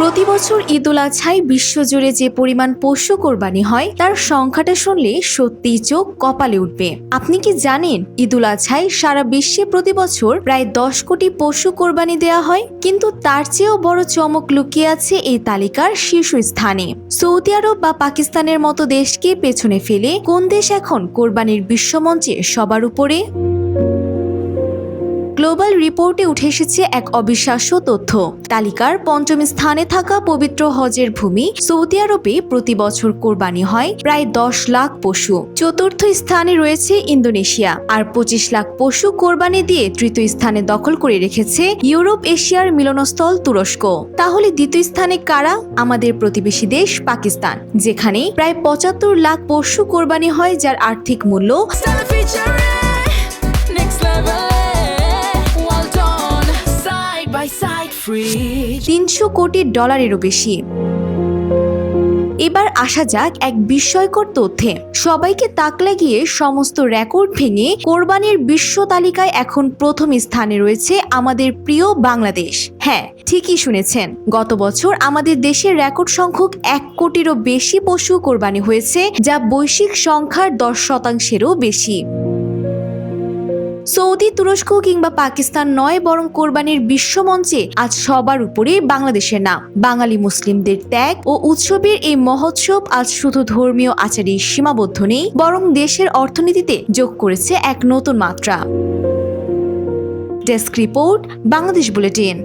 প্রতি বছর ঈদুল আজহায় বিশ্বজুড়ে যে পরিমাণ পশু কোরবানি হয় তার সংখ্যাটা শুনলে সত্যিই চোখ কপালে উঠবে। আপনি কি জানেন ঈদুল আজহায় সারা বিশ্বে প্রতি বছর প্রায় 10 কোটি পশু কোরবানি দেয়া হয়? কিন্তু তার চেয়েও বড় চমক লুকিয়ে আছে এই তালিকার শীর্ষস্থানে। সৌদি আরব বা পাকিস্তানের মতো দেশকে পেছনে ফেলে কোন দেশ এখন কোরবানির বিশ্বমঞ্চে সবার উপরে? গ্লোবাল রিপোর্টে উঠে এসেছে এক অবিশ্বাস্য তথ্য। তালিকার পঞ্চম স্থানে থাকা পবিত্র হজের ভূমি সৌদি আরবে প্রতি বছর কোরবানি হয় প্রায় 10 লাখ পশু। চতুর্থ স্থানে রয়েছে ইন্দোনেশিয়া, আর 25 লাখ পশু কোরবানি দিয়ে তৃতীয় স্থানে দখল করে রেখেছে ইউরোপ এশিয়ার মিলনস্থল তুরস্ক। তাহলে দ্বিতীয় স্থানে কারা? আমাদের প্রতিবেশী দেশ পাকিস্তান, যেখানে প্রায় 75 লাখ পশু কোরবানি হয়, যার আর্থিক মূল্য $300 কোটি বেশি। এবার আসা যাক এক বিস্ময়কর তথ্যে। সবাইকে তাক লাগিয়ে সমস্ত রেকর্ড ভেঙে কোরবানির বিশ্ব তালিকায় এখন প্রথম স্থানে রয়েছে আমাদের প্রিয় বাংলাদেশ। হ্যাঁ, ঠিকই শুনেছেন, গত বছর আমাদের দেশের রেকর্ড সংখ্যক 1 কোটিরও বেশি পশু কোরবানি হয়েছে, যা বৈশ্বিক সংখ্যার 10%-এরও বেশি। সৌদি, তুরস্ক কিংবা পাকিস্তান নয়, বরং কোরবানির বিশ্বমঞ্চে আজ সবার উপরে বাংলাদেশের নাম। বাঙালি মুসলিমদের ত্যাগ ও উৎসবের এই মহোৎসব আজ শুধু ধর্মীয় আচারে সীমাবদ্ধ নেই, বরং দেশের অর্থনীতিতে যোগ করেছে এক নতুন মাত্রা। Desk report, Bangladesh bulletin.